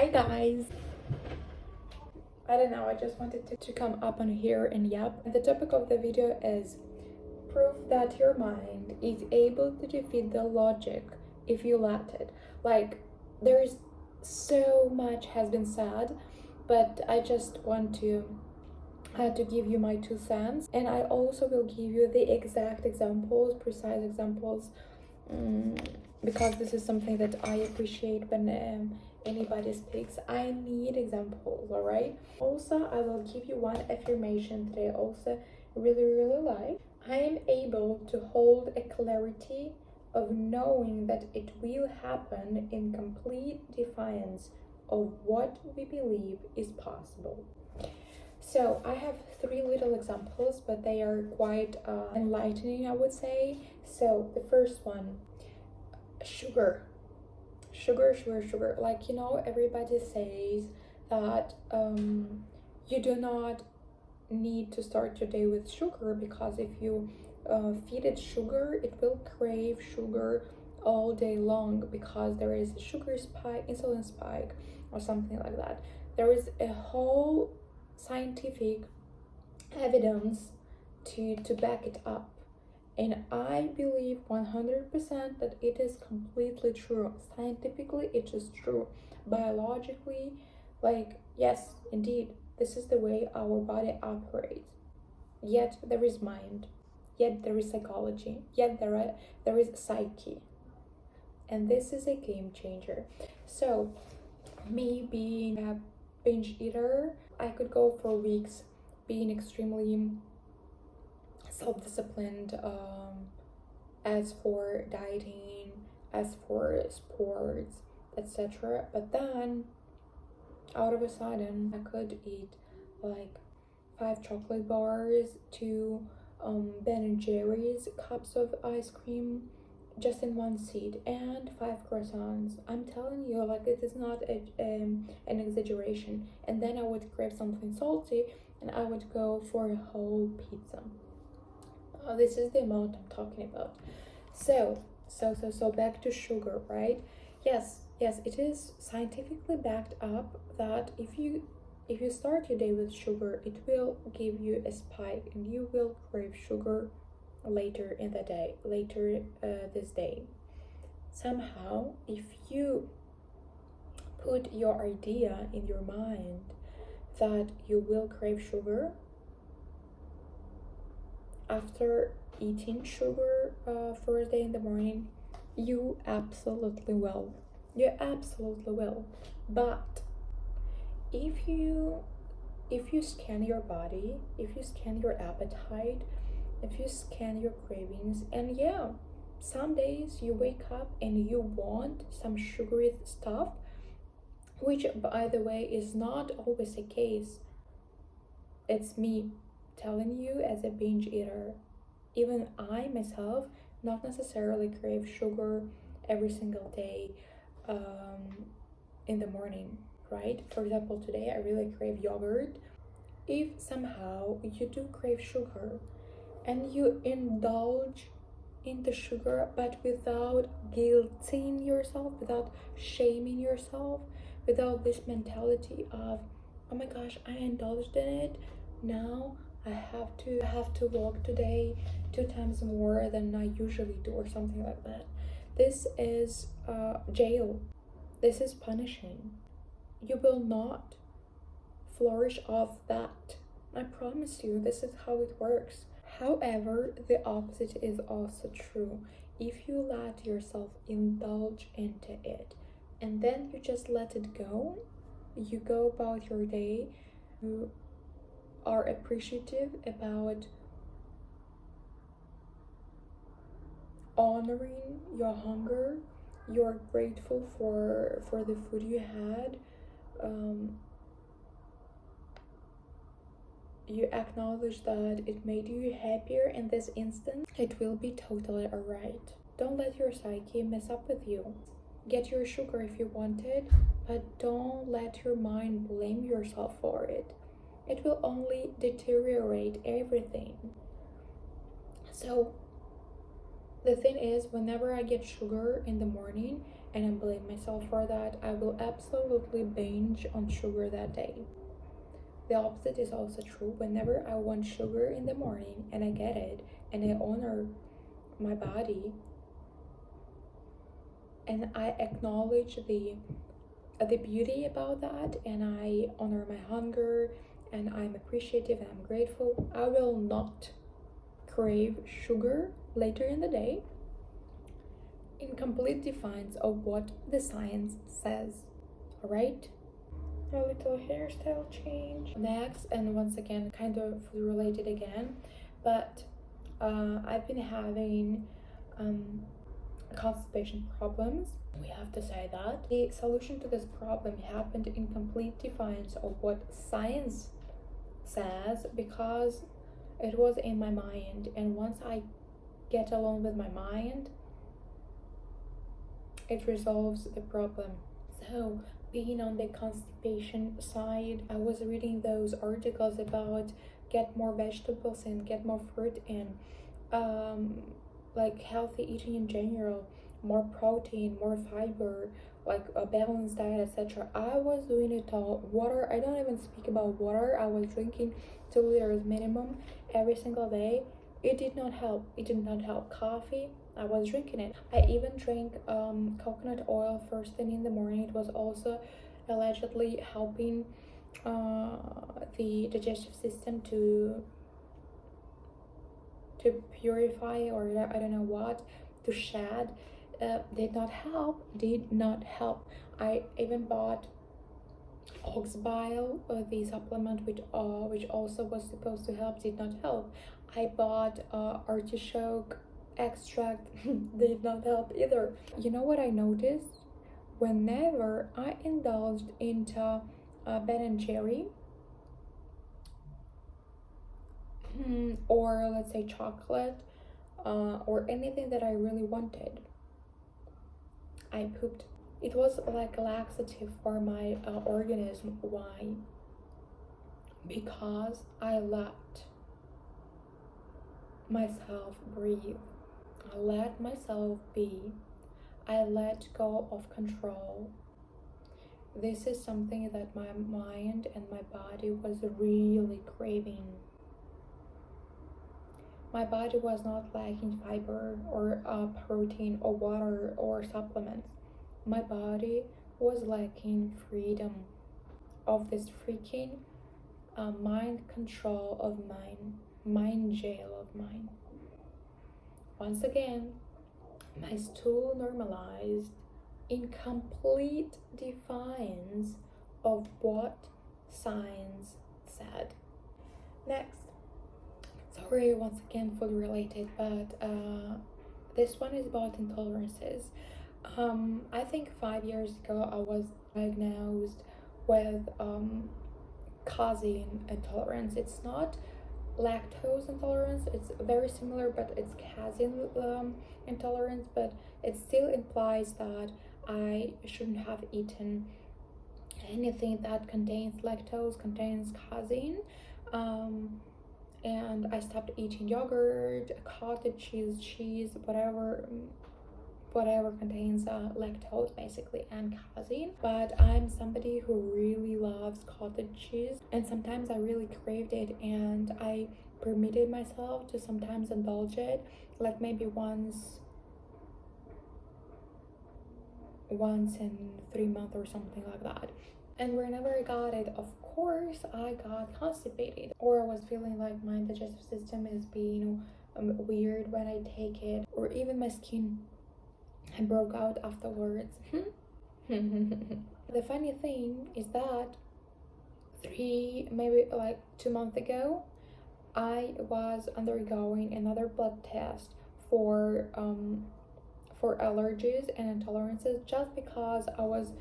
Hi guys. I don't know, I just wanted to come up on here and yap. The topic of the video is proof that your mind is able to defeat the logic if you let it. Like, there's so much has been said, but I just want to give you my 2 cents, and I also will give you the exact examples, precise examples, because this is something that I appreciate when anybody speaks. I need examples, all right? Also, I will give you one affirmation that I also really like. I am able to hold a clarity of knowing that it will happen in complete defiance of what we believe is possible. So I have 3 little examples, but they are quite enlightening, I would say. So the first one, sugar. Like, you know, everybody says that you do not need to start your day with sugar, because if you feed it sugar, it will crave sugar all day long, because there is a sugar spike, insulin spike, or something like that. There is a whole scientific evidence to back it up, and I believe 100% that it is completely true. Scientifically, it is true. Biologically, like, yes, indeed, this is the way our body operates. Yet there is mind, yet there is psychology, yet there is psyche, and this is a game changer. So me being a binge eater, I could go for weeks being extremely self-disciplined, as for dieting, as for sports, etc. But then out of a sudden I could eat like 5 chocolate bars, 2 Ben and Jerry's cups of ice cream just in one seat, and 5 croissants. I'm telling you, like, it is not an exaggeration. And then I would crave something salty and I would go for a whole pizza. This is the amount I'm talking about. So back to sugar, right? Yes, it is scientifically backed up that if you start your day with sugar, it will give you a spike and you will crave sugar later in the day, this day. Somehow, if you put your idea in your mind that you will crave sugar after eating sugar first day in the morning, you absolutely will. But if you scan your body, if you scan your appetite, if you scan your cravings, and yeah, some days you wake up and you want some sugary stuff, which by the way is not always the case. It's me telling you as a binge eater. Even I myself not necessarily crave sugar every single day in the morning, right? For example, today I really crave yogurt. If somehow you do crave sugar and you indulge in the sugar, but without guilting yourself, without shaming yourself, without this mentality of, oh my gosh, I indulged in it, now I have to walk today 2 times more than I usually do, or something like that. This is jail. This is punishing. You will not flourish off that. I promise you, this is how it works. However, the opposite is also true. If you let yourself indulge into it and then you just let it go, you go about your day, you are appreciative about honoring your hunger, you're grateful for the food you had, you acknowledge that it made you happier in this instant, it will be totally alright. Don't let your psyche mess up with you. Get your sugar if you want it, but don't let your mind blame yourself for it. It will only deteriorate everything. So the thing is, whenever I get sugar in the morning, and I blame myself for that, I will absolutely binge on sugar that day. The opposite is also true. Whenever I want sugar in the morning and I get it, and I honor my body, and I acknowledge the beauty about that, and I honor my hunger, and I'm appreciative and I'm grateful, I will not crave sugar later in the day, in complete defiance of what the science says. Alright? A little hairstyle change next, and once again kind of food related again, but I've been having constipation problems. We have to say that the solution to this problem happened in complete defiance of what science says, because it was in my mind, and once I get alone with my mind, it resolves the problem. So being on the constipation side, I was reading those articles about get more vegetables and get more fruit and like healthy eating in general, more protein, more fiber, like a balanced diet, etc. I was doing it all. Water, I don't even speak about water. I was drinking 2 liters minimum every single day. It did not help. It did not help. Coffee, I was drinking it. I even drank coconut oil first thing in the morning. It was also allegedly helping the digestive system to purify, or I don't know what, to shed. Did not help. I even bought ox bile, the supplement, which also was supposed to help, did not help. I bought artichoke extract, did not help either. You know what I noticed? Whenever I indulged into Ben and Jerry, or let's say chocolate, or anything that I really wanted, I pooped. It was like a laxative for my organism. Why? Because I let myself breathe. I let myself be. I let go of control. This is something that my mind and my body was really craving. My body was not lacking fiber or protein or water or supplements. My body was lacking freedom of this freaking mind control of mine, mind jail of mine. Once again, my stool normalized in complete defiance of what science said. Next, sorry, once again food related, but this one is about intolerances. I think 5 years ago I was diagnosed with casein intolerance. It's not lactose intolerance, it's very similar, but it's casein intolerance, but it still implies that I shouldn't have eaten anything that contains lactose, contains casein. And I stopped eating yogurt, cottage cheese, whatever contains lactose basically, and casein. But I'm somebody who really loves cottage cheese, and sometimes I really craved it, and I permitted myself to sometimes indulge it, like maybe once in 3 months or something like that. And whenever I got it, of course I got constipated, or I was feeling like my digestive system is being weird when I take it, or even my skin, I broke out afterwards. The funny thing is that maybe like 2 months ago, I was undergoing another blood test for allergies and intolerances, just because I was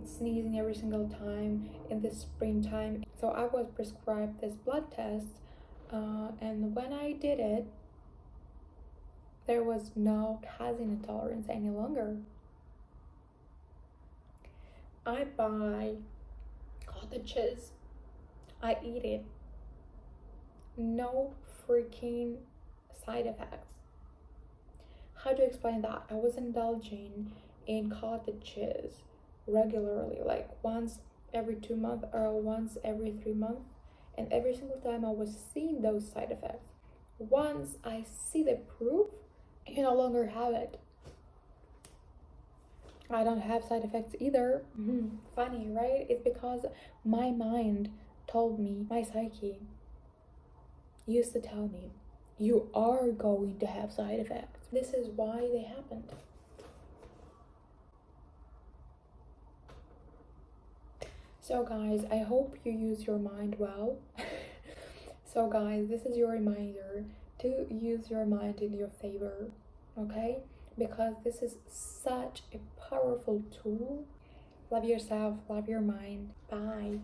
sneezing every single time in the springtime. So I was prescribed this blood test, and when I did it, there was no casein intolerance any longer. I buy cottage cheese, I eat it, no freaking side effects. How to explain that? I was indulging in cottages regularly, like once every 2 months or once every 3 months. And every single time I was seeing those side effects, once I see the proof, you no longer have it. I don't have side effects either. Funny, right? It's because my mind told me, my psyche used to tell me, you are going to have side effects. This is why they happened. So guys, I hope you use your mind well. So guys, this is your reminder to use your mind in your favor, okay? Because this is such a powerful tool. Love yourself, love your mind. Bye.